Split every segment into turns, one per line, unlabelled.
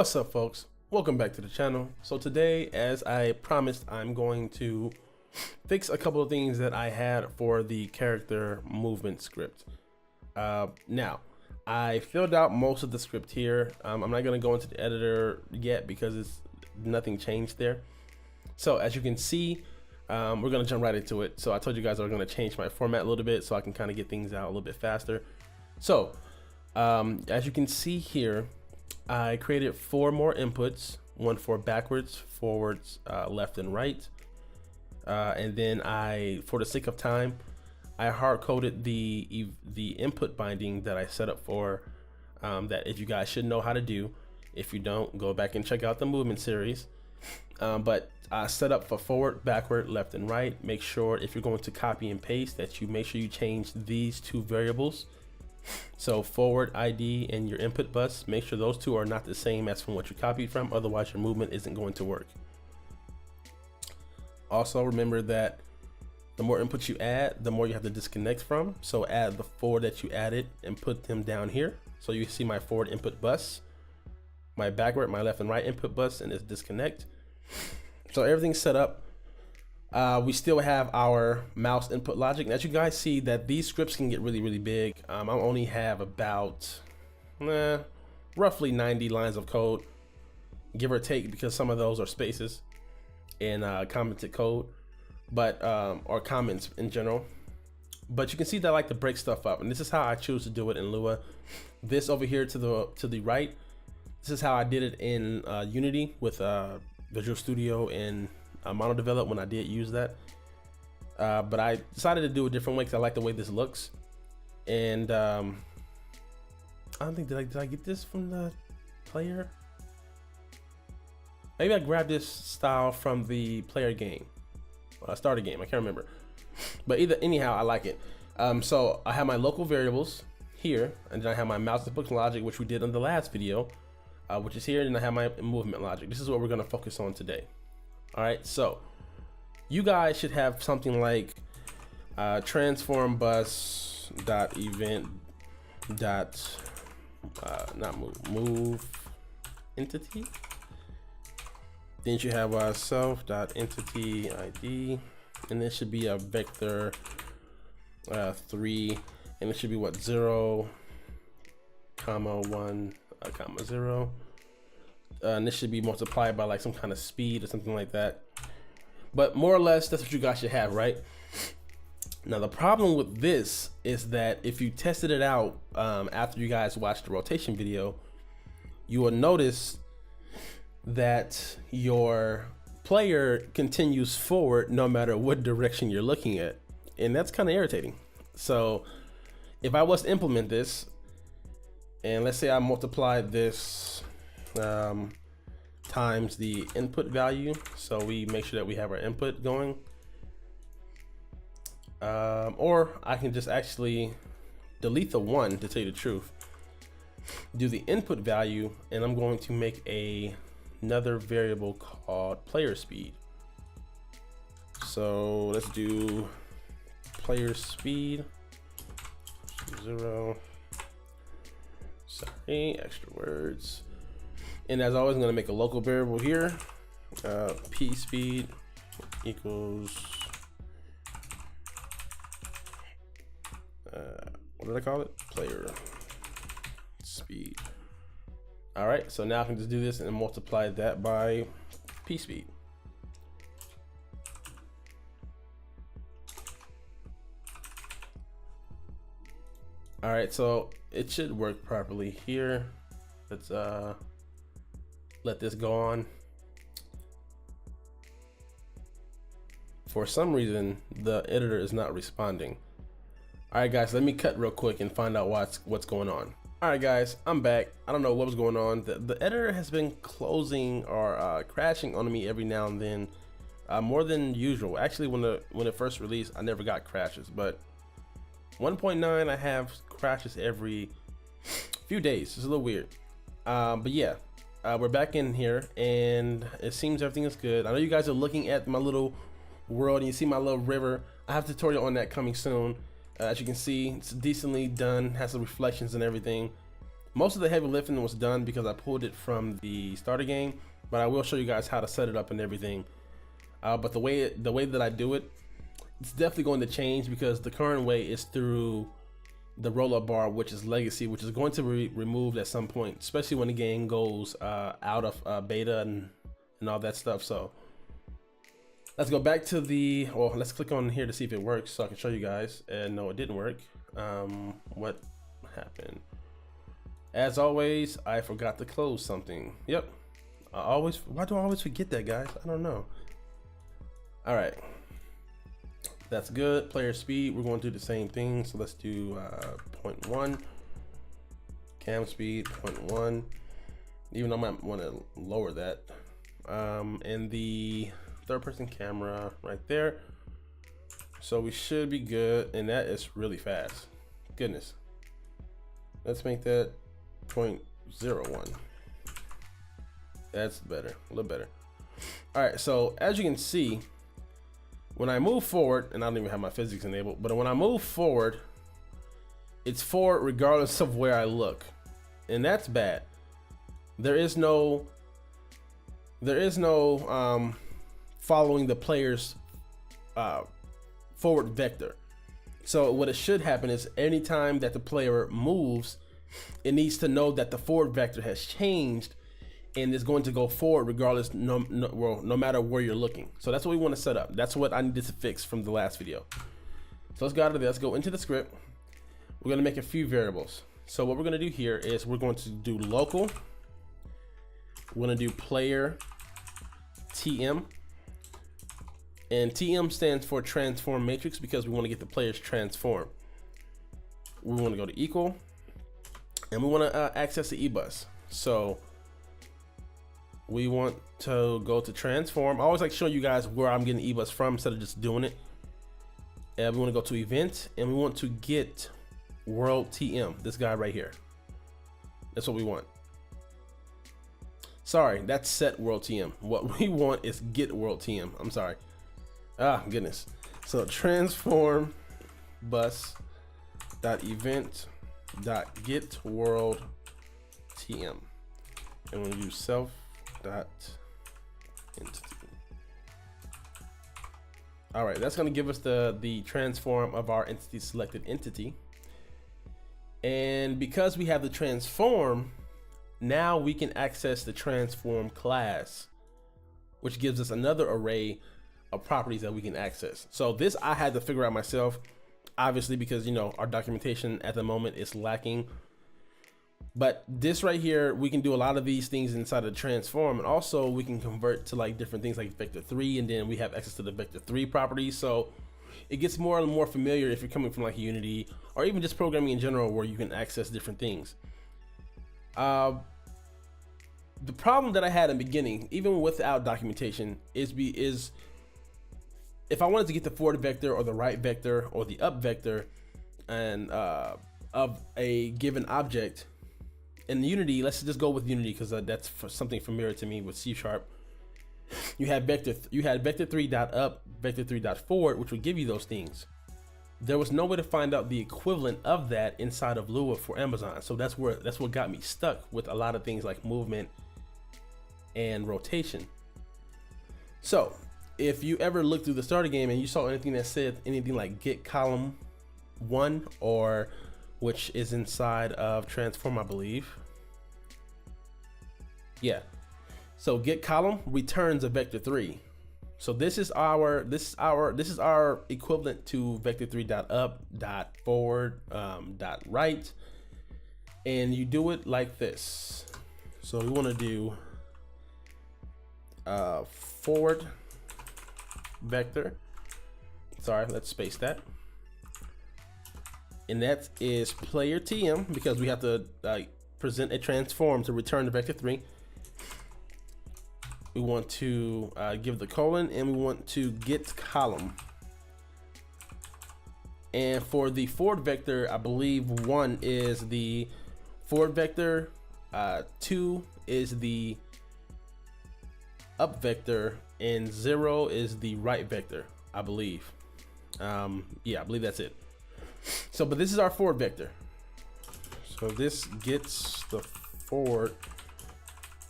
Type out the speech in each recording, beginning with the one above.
What's up, folks? Welcome back to the channel. So today, as I promised, I'm going to fix a couple of things that I had for the character movement script. Now, I filled out most of the script here. I'm not going to go into the editor yet because nothing changed there. So as you can see, we're going to jump right into it. So I told you guys I was going to change my format a little bit so I can kind of get things out a little bit faster. So as you can see here, I created 4 more inputs, one for backwards, forwards, left and right. And then for the sake of time, I hard coded the input binding that I set up for that if you guys should know how to do. If you don't, go back and check out the movement series. But I set up for forward, backward, left and right. Make sure if you're going to copy and paste that you make sure you change these 2 variables. So forward ID and your input bus, make sure those 2 are not the same as from what you copied from, otherwise your movement isn't going to work. Also remember that the more inputs you add, the more you have to disconnect from. So add the 4 that you added and put them down here. So you see my forward input bus, my backward, my left and right input bus, and it's disconnect. So everything's set up. We still have our mouse input logic. And as you guys see that these scripts can get really big. I only have about roughly 90 lines of code, give or take, because some of those are spaces and commented code, but or comments in general. But you can see that I like to break stuff up, and this is how I choose to do it in Lua. This over here to the right, this is how I did it in Unity with Visual Studio and Mono Develop when I did use that, but I decided to do a different way because I like the way this looks. And I don't think did I get this from the player? Maybe I grabbed this style from the player game, starter game. I can't remember, but anyhow, I like it. So I have my local variables here, and then I have my mouse input logic, which we did in the last video, which is here, and then I have my movement logic. This is what we're going to focus on today. All right, so you guys should have something like transform bus dot event dot not move entity. Then you have self dot entity ID, and this should be a vector 3, and it should be what 0, 1, 0. And this should be multiplied by like some kind of speed or something like that. But more or less, that's what you guys should have, right? Now, the problem with this is that if you tested it out after you guys watched the rotation video, you will notice that your player continues forward no matter what direction you're looking at. And that's kind of irritating. So if I was to implement this, and let's say I multiplied this times the input value, so we make sure that we have our input going, or I can just actually delete the 1 to tell you the truth, do the input value, and I'm going to make another variable called player speed. So let's do player speed 0. Sorry, extra words. And as always, I'm going to make a local variable here. P speed equals what did I call it? Player speed. All right, so now I can just do this and multiply that by P speed. All right, so it should work properly here. Let's let this go on. For some reason, the editor is not responding. All right, guys, let me cut real quick and find out what's going on. All right, guys, I'm back. I don't know what was going on. The editor has been closing or crashing on me every now and then, more than usual. Actually, when it first released, I never got crashes, but 1.9, I have crashes every few days. It's a little weird, but yeah. We're back in here, and it seems everything is good. I know you guys are looking at my little world, and you see my little river. I have a tutorial on that coming soon. As you can see, it's decently done, has some reflections and everything. Most of the heavy lifting was done because I pulled it from the starter game, but I will show you guys how to set it up and everything. But the way that I do it, it's definitely going to change because the current way is through the roll-up bar, which is legacy, which is going to be removed at some point, especially when the game goes out of beta and all that stuff. So let's go back to the, well, let's click on here to see if it works so I can show you guys. And no, it didn't work. What happened? As always, I forgot to close something. Yep. Why do I always forget that, guys? I don't know. All right. That's good. Player speed, we're going to do the same thing. So let's do 0.1. Cam speed 0.1. Even though I might want to lower that. And the third person camera right there. So we should be good. And that is really fast. Goodness. Let's make that 0.01. That's better, a little better. All right, so as you can see, when I move forward, and I don't even have my physics enabled, but when I move forward, it's forward regardless of where I look. And that's bad. There is no following the player's forward vector. So what it should happen is anytime that the player moves, it needs to know that the forward vector has changed and is going to go forward regardless, no matter where you're looking. So that's what we want to set up. That's what I needed to fix from the last video. So let's go out of there. Let's go into the script. We're going to make a few variables. So what we're going to do here is we're going to do local. We're going to do player TM. And TM stands for transform matrix because we want to get the players transform. We want to go to equal. And we want to access the eBus. So we want to go to transform. I always like to show you guys where I'm getting eBus from instead of just doing it. And we want to go to event and we want to get world TM, this guy right here. That's what we want. Sorry, that's set world TM. What we want is get world TM. I'm sorry. Ah, goodness. So transform bus dot event dot get world TM. And we'll use self dot entity. All right, that's going to give us the transform of our entity selected entity. And because we have the transform, now we can access the transform class, which gives us another array of properties that we can access. So this I had to figure out myself, obviously, because, you know, our documentation at the moment is lacking. But this right here, we can do a lot of these things inside of the transform, and also we can convert to like different things like vector 3, and then we have access to the vector 3 properties. So it gets more and more familiar if you're coming from like Unity or even just programming in general, where you can access different things. The problem that I had in the beginning, even without documentation, is if I wanted to get the forward vector or the right vector or the up vector and of a given object in Unity, let's just go with Unity because that's something familiar to me with C#. You had vector 3.up, vector 3.forward, which would give you those things. There was no way to find out the equivalent of that inside of Lua for Amazon. So that's what got me stuck with a lot of things like movement and rotation. So if you ever looked through the starter game and you saw anything that said anything like get column 1, or which is inside of transform, I believe. Yeah. So get column returns a vector 3. So this is our equivalent to vector 3.up, .forward, .right. And you do it like this. So we want to do forward vector. Sorry, let's space that. And that is player TM because we have to present a transform to return the vector 3. We want to give the colon, and we want to get column. And for the forward vector, I believe 1 is the forward vector, 2 is the up vector, and 0 is the right vector, I believe. Yeah, I believe that's it. So, but this is our forward vector. So So this gets the forward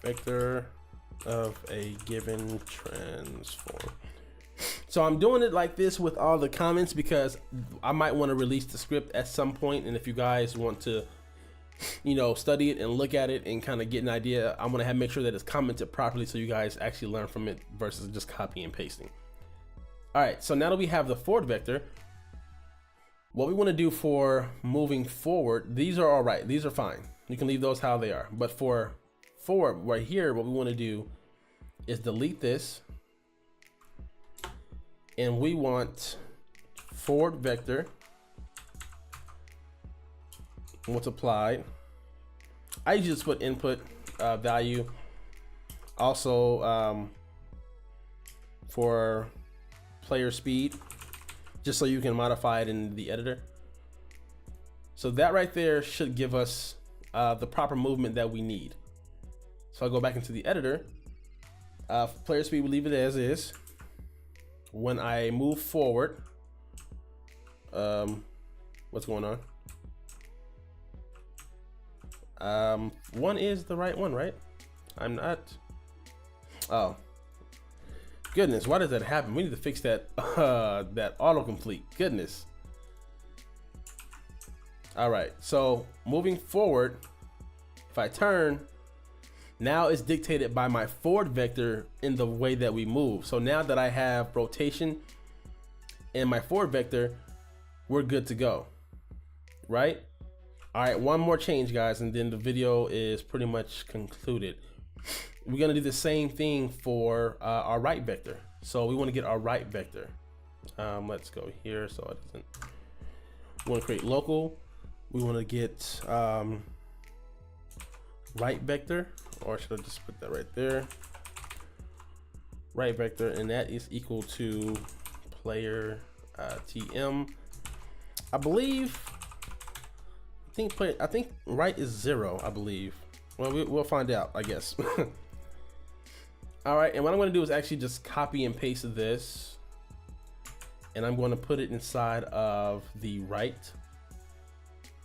vector of a given transform. So I'm doing it like this with all the comments because I might want to release the script at some point, and if you guys want to, you know, study it and look at it and kind of get an idea, I'm gonna make sure that it's commented properly so you guys actually learn from it versus just copy and pasting. All right, so now that we have the forward vector, what we want to do for moving forward, these are all right, these are fine, you can leave those how they are, but for forward right here, what we want to do is delete this, and we want forward vector multiplied. I usually just put input value. Also for player speed, just so you can modify it in the editor. So that right there should give us the proper movement that we need. So I'll go back into the editor. Player speed, we leave it as is. When I move forward, what's going on? One is the right one, right? I'm not. Oh, goodness, why does that happen? We need to fix that that autocomplete. Goodness. All right, so moving forward, if I turn, now it's dictated by my forward vector in the way that we move. So now that I have rotation and my forward vector, we're good to go, right? All right, one more change, guys, and then the video is pretty much concluded. We're gonna do the same thing for our right vector. So we wanna get our right vector. Let's go here so it doesn't, we wanna create local. We wanna get right vector, or should I just put that right there? Right vector, and that is equal to player TM. I think right is 0, I believe. Well, we'll find out, I guess. All right, and what I'm gonna do is actually just copy and paste this, and I'm gonna put it inside of the right.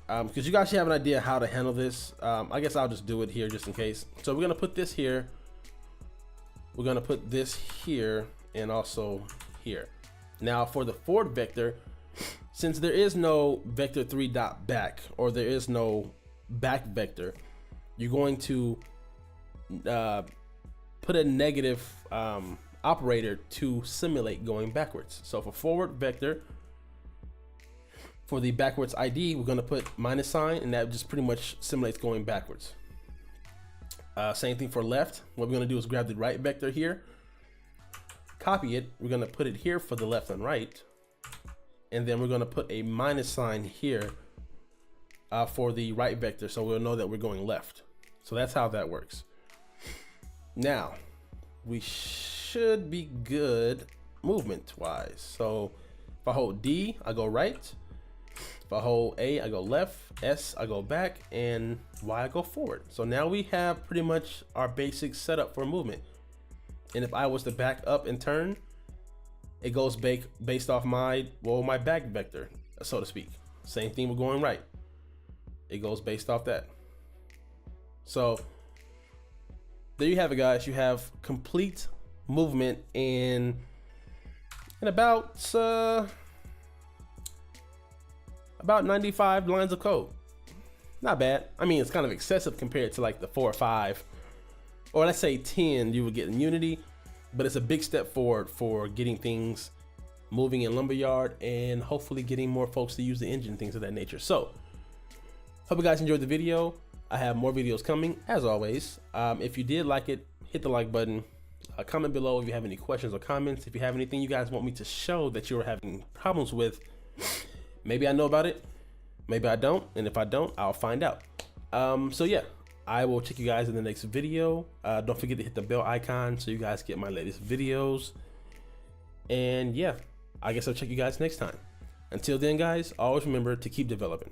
Because you guys should have an idea how to handle this. I guess I'll just do it here just in case. So we're gonna put this here. We're gonna put this here and also here. Now for the forward vector, since there is no vector 3.back, or there is no back vector, you're going to put a negative operator to simulate going backwards. So for forward vector, for the backwards ID, we're gonna put minus sign, and that just pretty much simulates going backwards. Same thing for left. What we're gonna do is grab the right vector here, copy it, we're gonna put it here for the left and right, and then we're gonna put a minus sign here for the right vector, so we'll know that we're going left. So that's how that works. Now, we should be good movement wise. So if I hold D, I go right. If I hold A, I go left, S, I go back, and Y, I go forward. So now we have pretty much our basic setup for movement. And if I was to back up and turn, it goes based off my back vector, so to speak. Same thing with going right. It goes based off that. So there you have it, guys. You have complete movement in about 95 lines of code. Not bad. I mean, it's kind of excessive compared to like the 4 or 5, or let's say 10 you would get in Unity, but it's a big step forward for getting things moving in Lumberyard and hopefully getting more folks to use the engine, things of that nature. So hope you guys enjoyed the video. I have more videos coming as always. If you did like it, hit the like button. Comment below if you have any questions or comments. If you have anything you guys want me to show that you're having problems with, maybe I know about it, maybe I don't, and if I don't, I'll find out. So yeah, I will check you guys in the next video. Don't forget to hit the bell icon so you guys get my latest videos. And yeah, I guess I'll check you guys next time. Until then, guys, always remember to keep developing.